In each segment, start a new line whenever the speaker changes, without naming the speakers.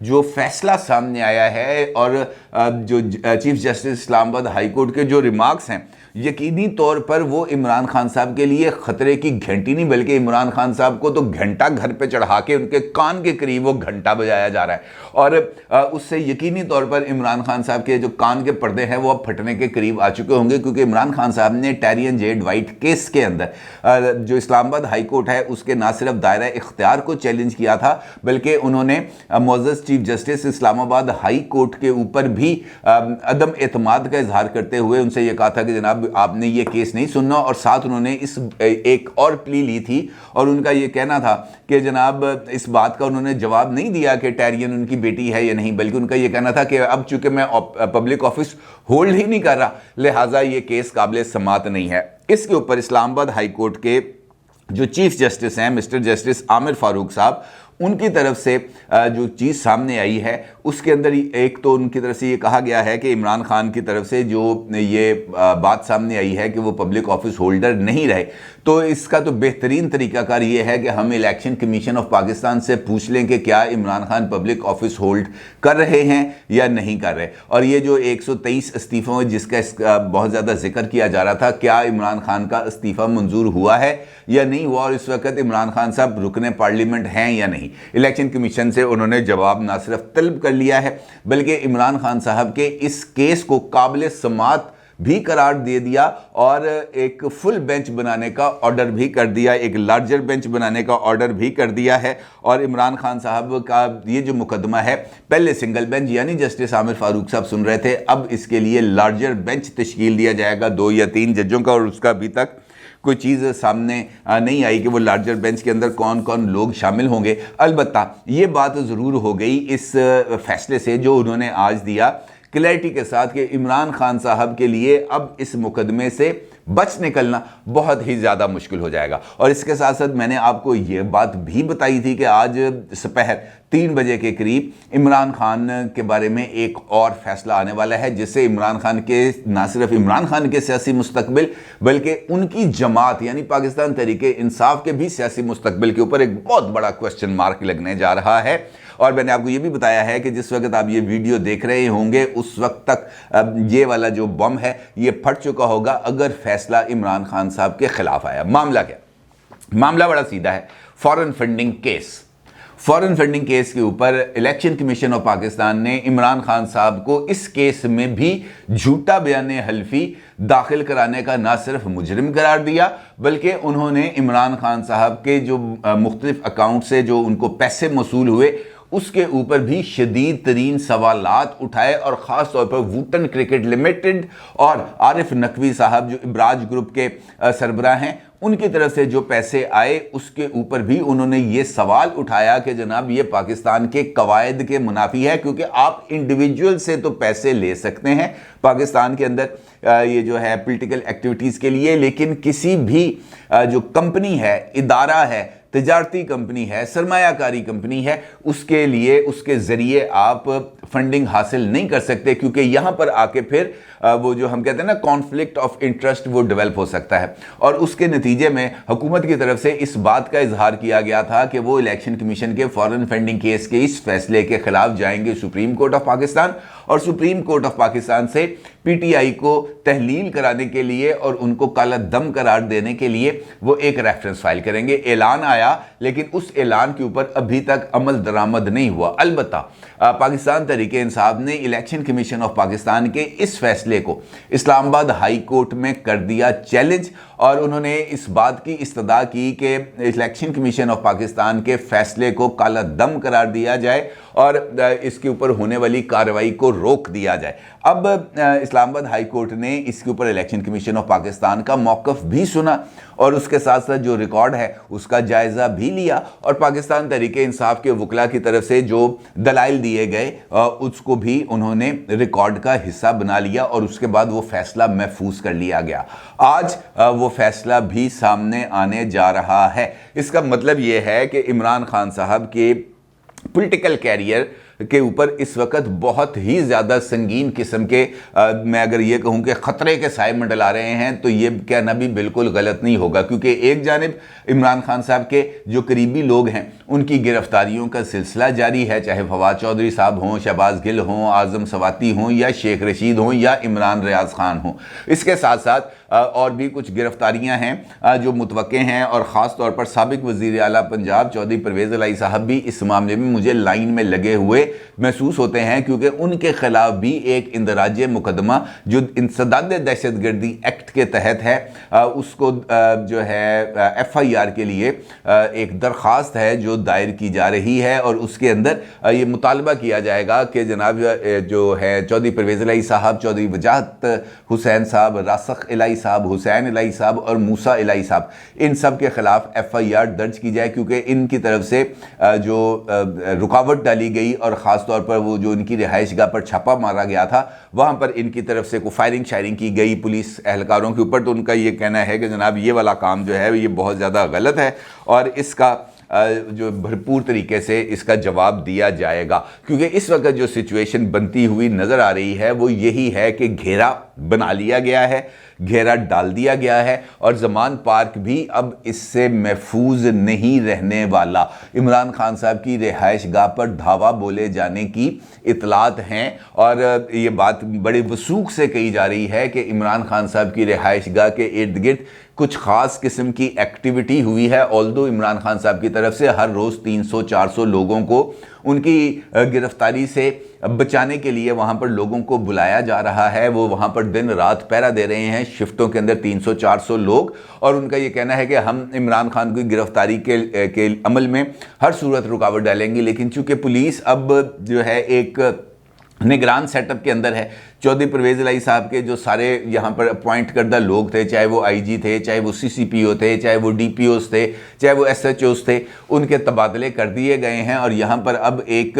جو فیصلہ سامنے آیا ہے اور جو چیف جسٹس اسلام آباد ہائی کورٹ کے جو ریمارکس ہیں، یقینی طور پر وہ عمران خان صاحب کے لیے خطرے کی گھنٹی نہیں، بلکہ عمران خان صاحب کو تو گھنٹہ گھر پہ چڑھا کے ان کے کان کے قریب وہ گھنٹہ بجایا جا رہا ہے، اور اس سے یقینی طور پر عمران خان صاحب کے جو کان کے پردے ہیں وہ اب پھٹنے کے قریب آ چکے ہوں گے، کیونکہ عمران خان صاحب نے ٹیرین جے ڈوائٹ کیس کے اندر جو اسلام آباد ہائی کورٹ ہے اس کے نہ صرف دائرہ اختیار کو چیلنج کیا تھا، بلکہ انہوں نے معزز چیف جسٹس اسلام آباد ہائی کورٹ کے اوپر بھی عدم اعتماد کا اظہار کرتے ہوئے ان سے یہ کہا تھا کہ جناب آپ نے یہ کیس نہیں سننا، اور ساتھ انہوں نے اس ایک اور پلی لی تھی، اور ان کا یہ کہنا تھا کہ جناب اس بات کا انہوں نے جواب نہیں دیا کہ ٹیرین ان کی بیٹی ہے یا نہیں، بلکہ ان کا یہ کہنا تھا کہ اب چونکہ میں پبلک آفس ہولڈ ہی نہیں کر رہا لہٰذا یہ کیس قابل سماعت نہیں ہے۔ اس کے اوپر اسلام آباد ہائی کورٹ کے جو چیف جسٹس ہیں مسٹر جسٹس عامر فاروق صاحب، ان کی طرف سے جو چیز سامنے آئی ہے اس کے اندر ایک تو ان کی طرف سے یہ کہا گیا ہے کہ عمران خان کی طرف سے جو یہ بات سامنے آئی ہے کہ وہ پبلک آفس ہولڈر نہیں رہے، تو اس کا تو بہترین طریقہ کار یہ ہے کہ ہم الیکشن کمیشن آف پاکستان سے پوچھ لیں کہ کیا Imran Khan public office hold کر رہے ہیں یا نہیں کر رہے، اور یہ جو 123 استعفوں جس کا بہت زیادہ ذکر کیا جا رہا تھا، کیا عمران خان کا استعفیٰ منظور ہوا ہے یا نہیں ہوا، اور اس وقت عمران خان صاحب رکن پارلیمنٹ ہیں یا نہیں۔ الیکشن کمیشن سے انہوں نے جواب نہ صرف طلب کر لیا ہے بلکہ عمران خان صاحب کے اس کیس کو قابل سماعت بھی قرار دے دیا، اور ایک فل بینچ بنانے کا آرڈر بھی کر دیا، ایک لارجر بینچ بنانے کا آرڈر بھی کر دیا ہے، اور عمران خان صاحب کا یہ جو مقدمہ ہے پہلے سنگل بینچ یعنی جسٹس عامر فاروق صاحب سن رہے تھے، اب اس کے لیے لارجر بینچ تشکیل دیا جائے گا 2 یا 3 ججوں کا، اور اس کا ابھی تک کوئی چیز سامنے نہیں آئی کہ وہ لارجر بینچ کے اندر کون کون لوگ شامل ہوں گے۔ البتہ یہ بات ضرور ہو گئی اس فیصلے سے جو انہوں نے آج دیا کلیئرٹی کے ساتھ کہ عمران خان صاحب کے لیے اب اس مقدمے سے بچ نکلنا بہت ہی زیادہ مشکل ہو جائے گا، اور اس کے ساتھ ساتھ میں نے آپ کو یہ بات بھی بتائی تھی کہ آج سپہر 3 بجے کے قریب عمران خان کے بارے میں ایک اور فیصلہ آنے والا ہے، جس سے عمران خان کے نہ صرف عمران خان کے سیاسی مستقبل بلکہ ان کی جماعت یعنی پاکستان تحریک انصاف کے بھی سیاسی مستقبل کے اوپر ایک بہت بڑا کوسچن مارک لگنے جا رہا ہے۔ اور میں نے آپ کو یہ بھی بتایا ہے کہ جس وقت آپ یہ ویڈیو دیکھ رہے ہوں گے اس وقت تک یہ والا جو بم ہے یہ پھٹ چکا ہوگا اگر فیصلہ عمران خان صاحب کے خلاف آیا۔ معاملہ کیا؟ معاملہ بڑا سیدھا ہے، foreign funding case. Foreign funding case کے اوپر الیکشن کمیشن آف پاکستان نے عمران خان صاحب کو اس کیس میں بھی جھوٹا بیان حلفی داخل کرانے کا نہ صرف مجرم قرار دیا بلکہ انہوں نے عمران خان صاحب کے جو مختلف اکاؤنٹ سے جو ان کو پیسے موصول ہوئے اس کے اوپر بھی شدید ترین سوالات اٹھائے، اور خاص طور پر ووٹن کرکٹ لمیٹڈ اور عارف نقوی صاحب جو ابراج گروپ کے سربراہ ہیں ان کی طرف سے جو پیسے آئے اس کے اوپر بھی انہوں نے یہ سوال اٹھایا کہ جناب یہ پاکستان کے قواعد کے منافی ہے، کیونکہ آپ انڈیویجول سے تو پیسے لے سکتے ہیں پاکستان کے اندر یہ جو ہے پولیٹیکل ایکٹیویٹیز کے لیے، لیکن کسی بھی جو کمپنی ہے، ادارہ ہے، تجارتی کمپنی ہے، سرمایہ کاری کمپنی ہے، اس کے لیے اس کے ذریعے آپ فنڈنگ حاصل نہیں کر سکتے، کیونکہ یہاں پر آ کے پھر وہ جو ہم کہتے ہیں نا کانفلکٹ آف انٹرسٹ وہ ڈیولپ ہو سکتا ہے، اور اس کے نتیجے میں حکومت کی طرف سے اس بات کا اظہار کیا گیا تھا کہ وہ الیکشن کمیشن کے فارن فنڈنگ کیس کے اس فیصلے کے خلاف جائیں گے سپریم کورٹ آف پاکستان، اور سپریم کورٹ آف پاکستان سے پی ٹی آئی کو تحلیل کرانے کے لیے اور ان کو کالا دم قرار دینے کے لیے وہ ایک ریفرنس فائل کریں گے۔ اعلان آیا لیکن اس اعلان کے اوپر ابھی تک عمل درآمد نہیں ہوا۔ البتہ پاکستان تحریک انصاف نے الیکشن کمیشن آف پاکستان کے اس فیصلے کو اسلام آباد ہائی کورٹ میں کر دیا چیلنج، اور انہوں نے اس بات کی استدعا کی کہ الیکشن کمیشن آف پاکستان کے فیصلے کو کالا دم قرار دیا جائے اور اس کے اوپر ہونے والی کارروائی کو روک دیا جائے۔ اب اسلام آباد ہائی کورٹ نے اس کے اوپر الیکشن کمیشن آف پاکستان کا موقف بھی سنا، اور اس کے ساتھ ساتھ جو ریکارڈ ہے اس کا جائزہ بھی لیا، اور پاکستان تحریک انصاف کے وکلاء کی طرف سے جو دلائل دیے گئے اس کو بھی انہوں نے ریکارڈ کا حصہ بنا لیا، اور اس کے بعد وہ فیصلہ محفوظ کر لیا گیا۔ آج وہ فیصلہ بھی سامنے آنے جا رہا ہے۔ اس کا مطلب یہ ہے کہ عمران خان صاحب کے پولیٹیکل کیریئر کے اوپر اس وقت بہت ہی زیادہ سنگین قسم کے میں اگر یہ کہوں کہ خطرے کے سائے منڈلا رہے ہیں تو یہ کہنا بھی بالکل غلط نہیں ہوگا، کیونکہ ایک جانب عمران خان صاحب کے جو قریبی لوگ ہیں ان کی گرفتاریوں کا سلسلہ جاری ہے، چاہے فواد چودھری صاحب ہوں، شہباز گل ہوں، اعظم سواتی ہوں، یا شیخ رشید ہوں، یا عمران ریاض خان ہوں۔ اس کے ساتھ ساتھ اور بھی کچھ گرفتاریاں ہیں جو متوقع ہیں، اور خاص طور پر سابق وزیر اعلیٰ پنجاب چودھری پرویز الہی صاحب بھی اس معاملے میں مجھے لائن میں لگے ہوئے محسوس ہوتے ہیں، کیونکہ ان کے خلاف بھی ایک اندراج مقدمہ جو انسداد دہشت گردی ایکٹ کے تحت ہے، اس کو جو ہے ایف آئی آر کے لیے ایک درخواست ہے جو دائر کی جا رہی ہے، اور اس کے اندر یہ مطالبہ کیا جائے گا کہ جناب جو ہے چودھری پرویز الہی صاحب، چودھری وجاہت حسین صاحب، راسخ الہی صاحب، حسین الہی صاحب اور موسیٰ الہی صاحب، ان سب کے خلاف ایف آئی آر درج کی جائے، کیونکہ ان کی طرف سے جو رکاوٹ ڈالی گئی اور خاص طور پر وہ جو ان کی رہائش گاہ پر چھاپا مارا گیا تھا وہاں پر ان کی طرف سے کوئی فائرنگ شائرنگ کی گئی پولیس اہلکاروں کے اوپر، تو ان کا یہ کہنا ہے کہ جناب یہ والا کام جو ہے یہ بہت زیادہ غلط ہے، اور اس کا جو بھرپور طریقے سے اس کا جواب دیا جائے گا، کیونکہ اس وقت جو سچویشن بنتی ہوئی نظر آ رہی ہے وہ یہی ہے کہ گھیرا بنا لیا گیا ہے، گھیرا ڈال دیا گیا ہے، اور زمان پارک بھی اب اس سے محفوظ نہیں رہنے والا۔ عمران خان صاحب کی رہائش گاہ پر دھاوا بولے جانے کی اطلاعات ہیں، اور یہ بات بڑے وثوق سے کہی جا رہی ہے کہ عمران خان صاحب کی رہائش گاہ کے ارد گرد کچھ خاص قسم کی ایکٹیویٹی ہوئی ہے، آلدو عمران خان صاحب کی طرف سے ہر روز 300-400 لوگوں کو ان کی گرفتاری سے بچانے کے لیے وہاں پر لوگوں کو بلایا جا رہا ہے، وہ وہاں پر دن رات پہرا دے رہے ہیں، شفٹوں کے اندر 300-400 لوگ، اور ان کا یہ کہنا ہے کہ ہم عمران خان کی گرفتاری کے عمل میں ہر صورت رکاوٹ ڈالیں گے، لیکن چونکہ پولیس اب جو ہے ایک نگران سیٹ اپ کے اندر ہے، چودھری پرویز الہی صاحب کے جو سارے یہاں پر اپوائنٹ کردہ لوگ تھے، چاہے وہ آئی جی تھے، چاہے وہ سی سی پی او تھے، چاہے وہ ڈی پی اوز تھے، چاہے وہ ایس ایچ اوز تھے، ان کے تبادلے کر دیے گئے ہیں، اور یہاں پر اب ایک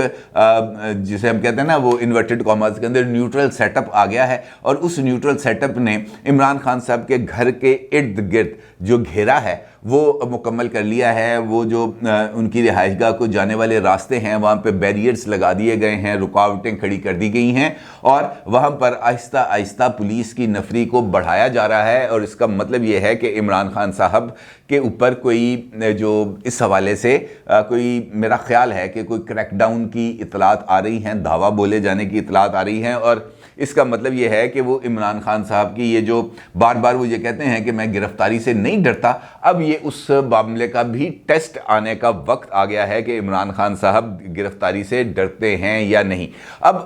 جسے ہم کہتے ہیں نا وہ انورٹڈ کاماز کے اندر نیوٹرل سیٹ اپ آ گیا ہے، اور اس نیوٹرل سیٹ اپ نے عمران خان صاحب کے گھر کے ارد گرد جو گھیرا ہے وہ مکمل کر لیا ہے، وہ جو ان کی رہائش گاہ کو جانے والے راستے ہیں وہاں پہ بیریئرز لگا دیے گئے ہیں، رکاوٹیں کھڑی کر دی گئی ہیں، اور وہاں پر آہستہ آہستہ پولیس کی نفری کو بڑھایا جا رہا ہے، اور اس کا مطلب یہ ہے کہ عمران خان صاحب کے اوپر کوئی جو اس حوالے سے کوئی میرا خیال ہے کہ کوئی کریک ڈاؤن کی اطلاعات آ رہی ہیں، دھاوا بولے جانے کی اطلاعات آ رہی ہیں، اور اس کا مطلب یہ ہے کہ وہ عمران خان صاحب کی یہ جو بار بار وہ یہ کہتے ہیں کہ میں گرفتاری سے نہیں ڈرتا، اب یہ اس معاملے کا بھی ٹیسٹ آنے کا وقت آ گیا ہے کہ عمران خان صاحب گرفتاری سے ڈرتے ہیں یا نہیں۔ اب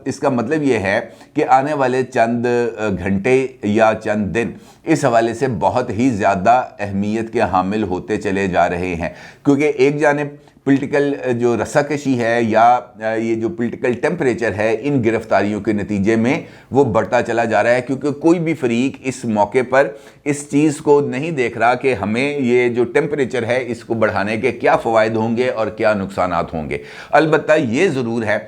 اس کا مطلب یہ ہے کہ آنے والے چند گھنٹے یا چند دن اس حوالے سے بہت ہی زیادہ اہمیت کے حامل ہوتے چلے جا رہے ہیں، کیونکہ ایک جانب پولیٹیکل جو رساکشی ہے یا یہ جو پولیٹیکل ٹیمپریچر ہے ان گرفتاریوں کے نتیجے میں وہ بڑھتا چلا جا رہا ہے، کیونکہ کوئی بھی فریق اس موقع پر اس چیز کو نہیں دیکھ رہا کہ ہمیں یہ جو ٹیمپریچر ہے اس کو بڑھانے کے کیا فوائد ہوں گے اور کیا نقصانات ہوں گے۔ البتہ یہ ضرور ہے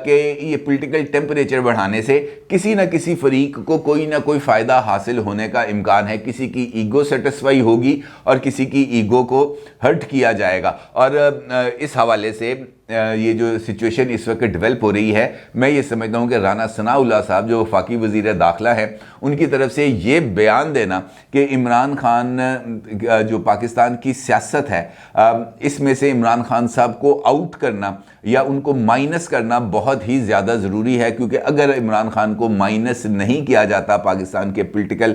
کہ یہ پولیٹیکل ٹیمپریچر بڑھانے سے کسی نہ کسی فریق کو کوئی نہ کوئی فائدہ حاصل ہونے کا امکان ہے، کسی کی ایگو سیٹسفائی ہوگی اور کسی کی ایگو کو ہرٹ کیا جائے گا، اور اس حوالے سے یہ جو سچویشن اس وقت ڈیولپ ہو رہی ہے، میں یہ سمجھتا ہوں کہ رانا ثناء اللہ صاحب جو وفاقی وزیر داخلہ ہیں ان کی طرف سے یہ بیان دینا کہ عمران خان جو پاکستان کی سیاست ہے اس میں سے عمران خان صاحب کو آؤٹ کرنا یا ان کو مائنس کرنا بہت ہی زیادہ ضروری ہے، کیونکہ اگر عمران خان کو مائنس نہیں کیا جاتا پاکستان کے پولیٹیکل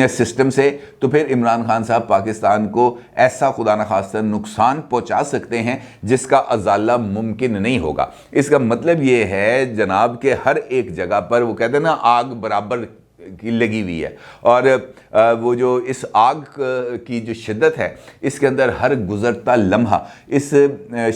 سسٹم سے تو پھر عمران خان صاحب پاکستان کو ایسا خدا نخواستہ نقصان پہنچا سکتے ہیں جس کا ازالہ ممکن نہیں ہوگا۔ اس کا مطلب یہ ہے جناب کہ ہر ایک جگہ پر وہ کہتے ہیں نا آگ برابر کی لگی ہوئی ہے، اور وہ جو اس آگ کی جو شدت ہے اس کے اندر ہر گزرتا لمحہ اس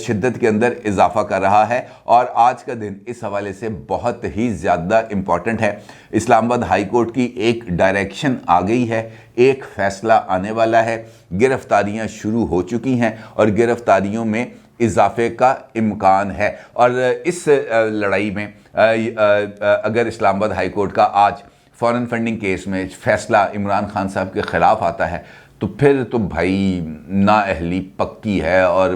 شدت کے اندر اضافہ کر رہا ہے، اور آج کا دن اس حوالے سے بہت ہی زیادہ امپورٹنٹ ہے۔ اسلام آباد ہائی کورٹ کی ایک ڈائریکشن آ گئی ہے، ایک فیصلہ آنے والا ہے، گرفتاریاں شروع ہو چکی ہیں اور گرفتاریوں میں اضافے کا امکان ہے، اور اس لڑائی میں اگر اسلام آباد ہائی کورٹ کا آج فارن فنڈنگ کیس میں فیصلہ عمران خان صاحب کے خلاف آتا ہے تو پھر تو بھائی نااہلی پکی ہے، اور